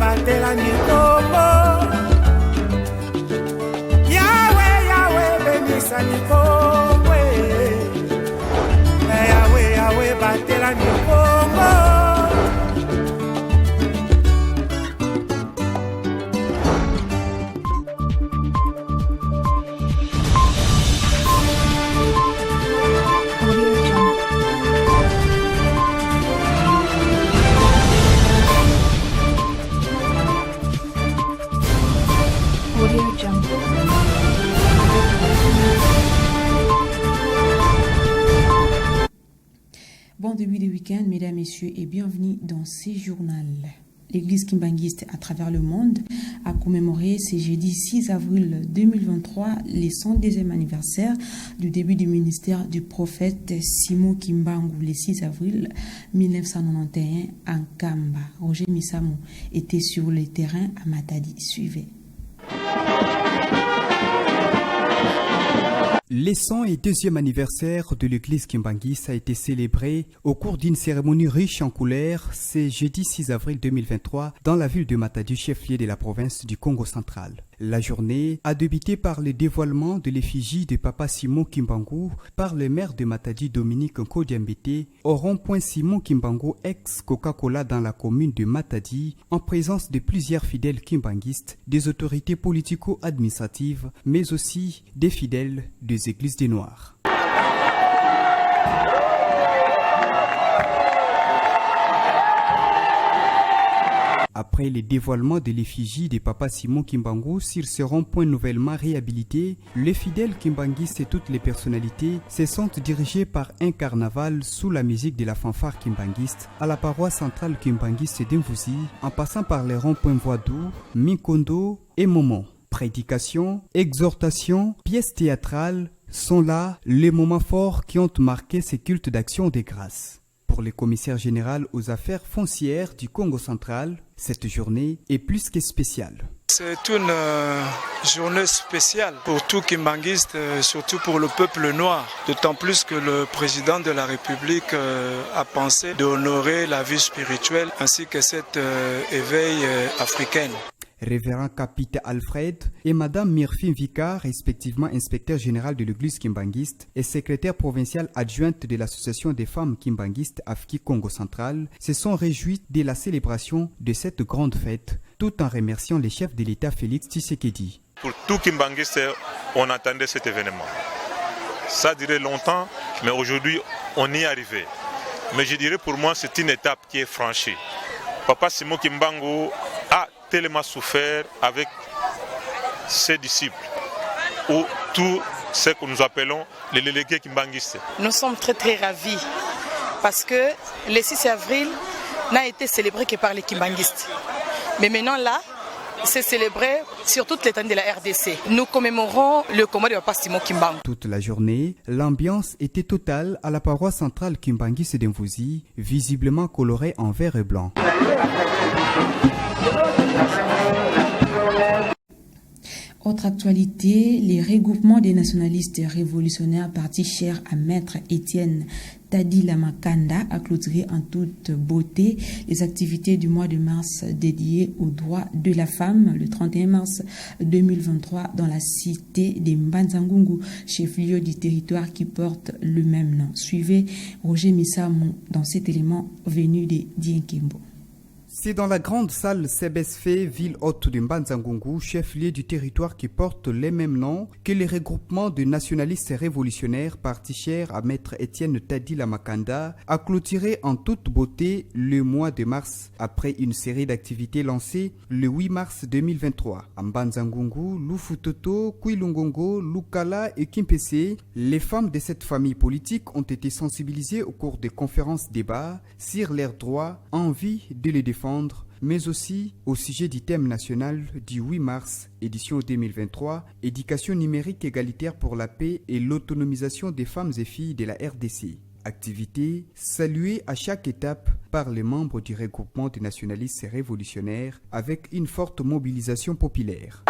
batela nikombo Yawe Yawe benisa nikombo Yawe Yawe batela nikombo Bon début de week-end, mesdames, messieurs, et bienvenue dans ce journal. L'Église kimbanguiste à travers le monde a commémoré ce jeudi 6 avril 2023 le 102e anniversaire du début du ministère du prophète Simon Kimbangu le 6 avril 1991 en Kamba. Roger Misamo était sur le terrain à Matadi. Suivez. Le 102e anniversaire de l'église kimbanguiste a été célébré au cours d'une cérémonie riche en couleurs ce jeudi 6 avril 2023 dans la ville de Matadi, chef-lieu de la province du Congo central. La journée a débuté par le dévoilement de l'effigie de Papa Simon Kimbangu par le maire de Matadi, Dominique Nkodiambete, au rond-point Simon Kimbangu ex-Coca-Cola dans la commune de Matadi, en présence de plusieurs fidèles kimbanguistes, des autorités politico-administratives, mais aussi des fidèles des églises des Noirs. Après le dévoilement de l'effigie de Papa Simon Kimbangu sur ce rond-point nouvellement réhabilité, les fidèles kimbanguistes et toutes les personnalités se sont dirigés par un carnaval sous la musique de la fanfare kimbanguiste à la paroisse centrale kimbanguiste d'Imvouzi, en passant par les ronds-points Voadou, Mikondo et Momon. Prédication, exhortation, pièces théâtrales sont là les moments forts qui ont marqué ces cultes d'action des grâces. Pour le commissaire général aux affaires foncières du Congo central, cette journée est plus que spéciale. C'est une journée spéciale pour tout kimbanguiste, surtout pour le peuple noir. D'autant plus que le président de la République a pensé d'honorer la vie spirituelle ainsi que cet éveil africain. Révérend Capitaine Alfred et Madame Myrfine Vicar, respectivement inspecteur général de l'église kimbanguiste et secrétaire provinciale adjointe de l'association des femmes kimbanguistes Afki Congo central, se sont réjouis de la célébration de cette grande fête, tout en remerciant les chefs de l'État Félix Tshisekedi. Pour tout kimbanguiste, on attendait cet événement. Ça durait longtemps, mais aujourd'hui, on y est arrivé. Mais je dirais pour moi, c'est une étape qui est franchie. Papa Simon Kimbangu a tellement souffert avec ses disciples, ou tout ce que nous appelons les délégués kimbanguistes. Nous sommes très ravis parce que le 6 avril n'a été célébré que par les kimbanguistes. Mais maintenant là, c'est célébré sur toute l'étendue de la RDC. Nous commémorons le combat de Papa Simon Kimbangu. Toute la journée, l'ambiance était totale à la paroisse centrale kimbanguiste d'Imvouzi, visiblement colorée en vert et blanc. Autre actualité, les regroupements des nationalistes révolutionnaires partis chers à Maître Étienne Tadila Makanda a clôturé en toute beauté les activités du mois de mars dédiées aux droits de la femme le 31 mars 2023 dans la cité de Mbanzangungu, chef-lieu du territoire qui porte le même nom. Suivez Roger Misamo dans cet élément venu de Dienkembo. C'est dans la grande salle Sebesfe, ville haute de Mbanzangungu, chef-lieu du territoire qui porte les mêmes noms, que les regroupements de nationalistes révolutionnaires partis chers à Maître Étienne Tadila Makanda a clôturé en toute beauté le mois de mars, après une série d'activités lancées le 8 mars 2023. À Mbanzangungu, Lufutoto, Kouilungongo, Lukala et Kimpese, les femmes de cette famille politique ont été sensibilisées au cours des conférences-débats sur leurs droits, envie de les défendre, mais aussi au sujet du thème national du 8 mars, édition 2023, éducation numérique égalitaire pour la paix et l'autonomisation des femmes et filles de la RDC. Activité saluée à chaque étape par les membres du regroupement des nationalistes révolutionnaires avec une forte mobilisation populaire.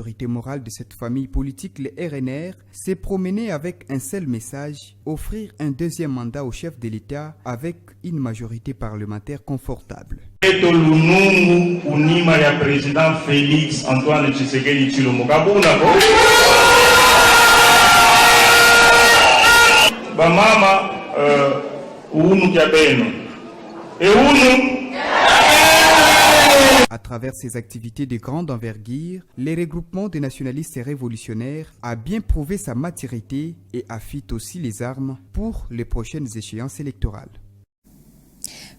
l'autorité morale de cette famille politique, le RNR, s'est promené avec un seul message, offrir un deuxième mandat au chef de l'État avec une majorité parlementaire confortable. Lunungu unima ya président Félix Antoine Tshisekedi Tshilombo kabuna ko ba mama unu kya beno et unu. À travers ses activités de grande envergure, les regroupements des nationalistes et révolutionnaires a bien prouvé sa maturité et affûte aussi les armes pour les prochaines échéances électorales.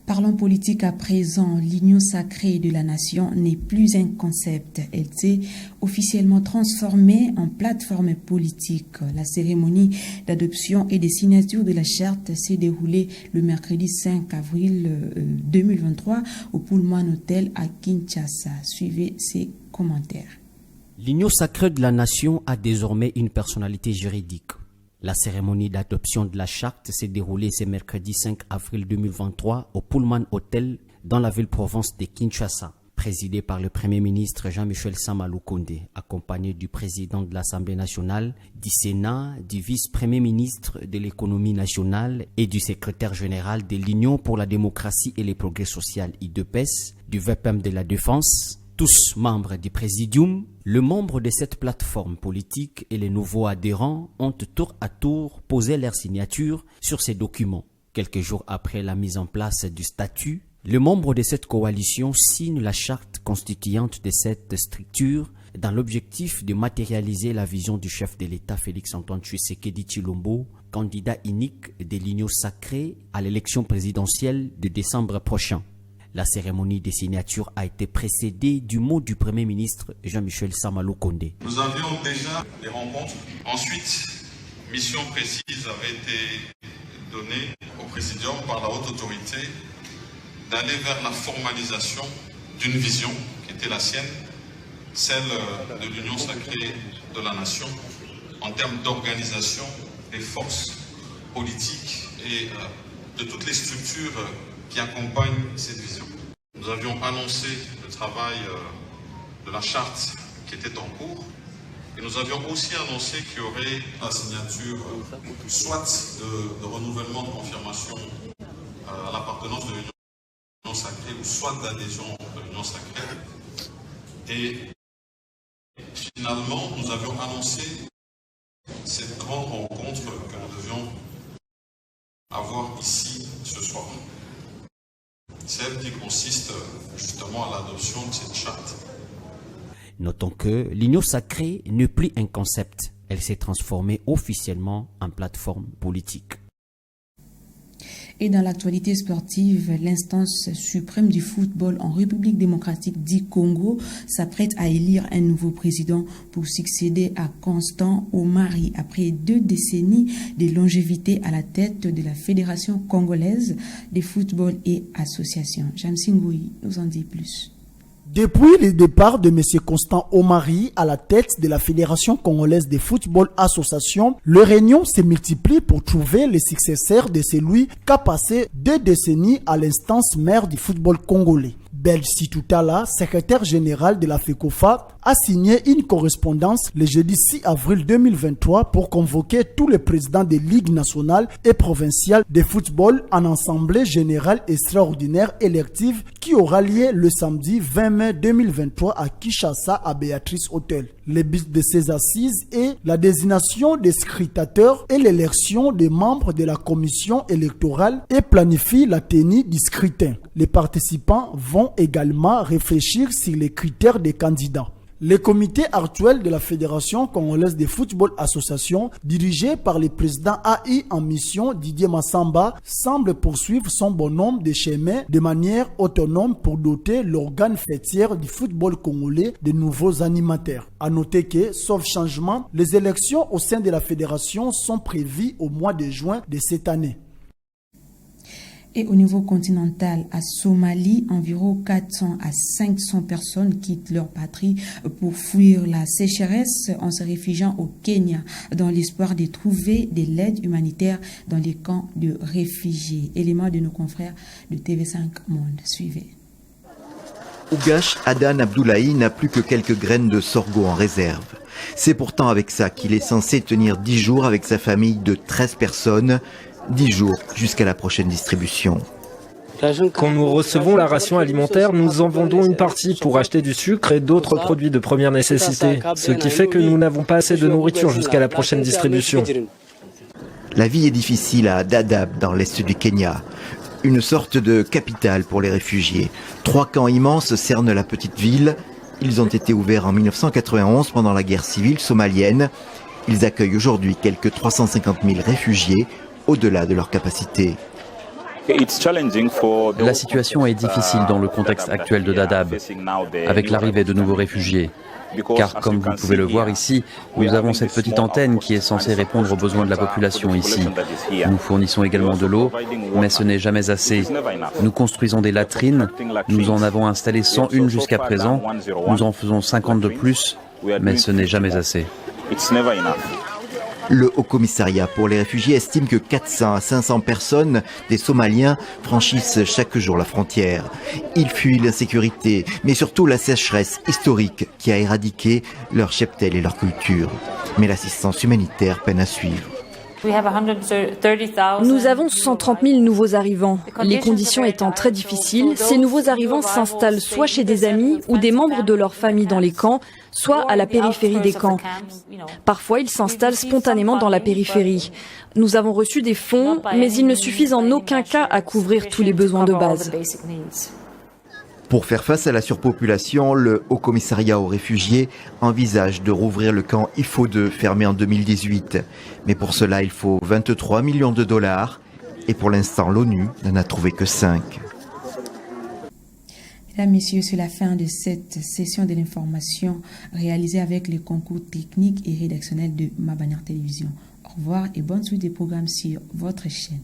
Parlons politique à présent. L'Union sacrée de la nation n'est plus un concept. Elle s'est officiellement transformée en plateforme politique. La cérémonie d'adoption et de signature de la charte s'est déroulée le mercredi 5 avril 2023 au Pullman Hotel à Kinshasa. Suivez ces commentaires. L'Union sacrée de la nation a désormais une personnalité juridique. La cérémonie d'adoption de la charte s'est déroulée ce mercredi 5 avril 2023 au Pullman Hotel dans la ville-province de Kinshasa, présidée par le Premier ministre Jean-Michel Sama Lukonde, accompagné du président de l'Assemblée nationale, du Sénat, du vice-premier ministre de l'économie nationale et du secrétaire général de l'Union pour la démocratie et les progrès social IDPES, du VPM de la Défense, tous membres du Présidium. Le membre de cette plateforme politique et les nouveaux adhérents ont tour à tour posé leur signature sur ces documents. Quelques jours après la mise en place du statut, les membres de cette coalition signent la charte constituante de cette structure dans l'objectif de matérialiser la vision du chef de l'État Félix Antoine Tshisekedi Tshilombo, candidat unique de l'Union sacrée à l'élection présidentielle de décembre prochain. La cérémonie de signature a été précédée du mot du Premier ministre Jean-Michel Sama Lukonde. Nous avions déjà des rencontres. Ensuite, mission précise avait été donnée au Présidium par la haute autorité d'aller vers la formalisation d'une vision qui était la sienne, celle de l'Union sacrée de la nation, en termes d'organisation des forces politiques et de toutes les structures qui accompagnent cette vision. Nous avions annoncé le travail de la charte qui était en cours et nous avions aussi annoncé qu'il y aurait la signature soit de renouvellement de confirmation à l'appartenance de l'Union sacrée ou soit d'adhésion de l'Union sacrée. Et finalement, nous avions annoncé cette grande rencontre que nous devions avoir ici ce soir. Celle qui consiste justement à l'adoption de cette charte. Notons que l'Union sacrée n'est plus un concept. Elle s'est transformée officiellement en plateforme politique. Et dans l'actualité sportive, l'instance suprême du football en République démocratique du Congo s'apprête à élire un nouveau président pour succéder à Constant Omari après 2 décennies de longévité à la tête de la Fédération congolaise de football et associations. Jamsingui nous en dit plus. Depuis le départ de M. Constant Omari à la tête de la Fédération congolaise de football association, le réunion se multiplie pour trouver le successeur de celui qu'a passé 2 décennies à l'instance mère du football congolais. Belsi Toutala, secrétaire général de la FECOFA, a signé une correspondance le jeudi 6 avril 2023 pour convoquer tous les présidents des ligues nationales et provinciales de football en assemblée générale extraordinaire élective qui aura lieu le samedi 20 mai 2023 à Kinshasa à Béatrice Hotel. Le but de ces assises est la désignation des scrutateurs et l'élection des membres de la commission électorale et planifie la tenue du scrutin. Les participants vont également réfléchir sur les critères des candidats. Le comité actuel de la Fédération congolaise de football association, dirigé par le président AI en mission Didier Massamba, semble poursuivre son bonhomme de chemin de manière autonome pour doter l'organe fêtière du football congolais de nouveaux animateurs. À noter que, sauf changement, les élections au sein de la fédération sont prévues au mois de juin de cette année. Et au niveau continental, à Somalie, environ 400 à 500 personnes quittent leur patrie pour fuir la sécheresse en se réfugiant au Kenya dans l'espoir de trouver de l'aide humanitaire dans les camps de réfugiés. Élément de nos confrères de TV5 Monde. Suivez. Ougache Adan Abdoulaye n'a plus que quelques graines de sorgho en réserve. C'est pourtant avec ça qu'il est censé tenir 10 jours avec sa famille de 13 personnes, 10 jours jusqu'à la prochaine distribution. Quand nous recevons la ration alimentaire, nous en vendons une partie pour acheter du sucre et d'autres produits de première nécessité, ce qui fait que nous n'avons pas assez de nourriture jusqu'à la prochaine distribution. La vie est difficile à Dadaab, dans l'est du Kenya. Une sorte de capitale pour les réfugiés. 3 camps immenses cernent la petite ville. Ils ont été ouverts en 1991 pendant la guerre civile somalienne. Ils accueillent aujourd'hui quelques 350 000 réfugiés, au-delà de leur capacité. La situation est difficile dans le contexte actuel de Dadaab, avec l'arrivée de nouveaux réfugiés. Car comme vous pouvez le voir ici, nous avons cette petite antenne qui est censée répondre aux besoins de la population ici. Nous fournissons également de l'eau, mais ce n'est jamais assez. Nous construisons des latrines, nous en avons installé 101 jusqu'à présent, nous en faisons 50 de plus, mais ce n'est jamais assez. Le Haut-Commissariat pour les réfugiés estime que 400 à 500 personnes, des Somaliens, franchissent chaque jour la frontière. Ils fuient l'insécurité, mais surtout la sécheresse historique qui a éradiqué leur cheptel et leur culture. Mais l'assistance humanitaire peine à suivre. Nous avons 130 000 nouveaux arrivants. Les conditions étant très difficiles, ces nouveaux arrivants s'installent soit chez des amis ou des membres de leur famille dans les camps, soit à la périphérie des camps. Parfois, ils s'installent spontanément dans la périphérie. Nous avons reçu des fonds, mais ils ne suffisent en aucun cas à couvrir tous les besoins de base. Pour faire face à la surpopulation, le Haut-Commissariat aux réfugiés envisage de rouvrir le camp Ifo-2 fermé en 2018. Mais pour cela, il faut 23 millions de dollars. Et pour l'instant, l'ONU n'en a trouvé que 5. Mesdames, Messieurs, c'est la fin de cette session de l'information réalisée avec les concours techniques et rédactionnels de Ma Bannière Télévision. Au revoir et bonne suite des programmes sur votre chaîne.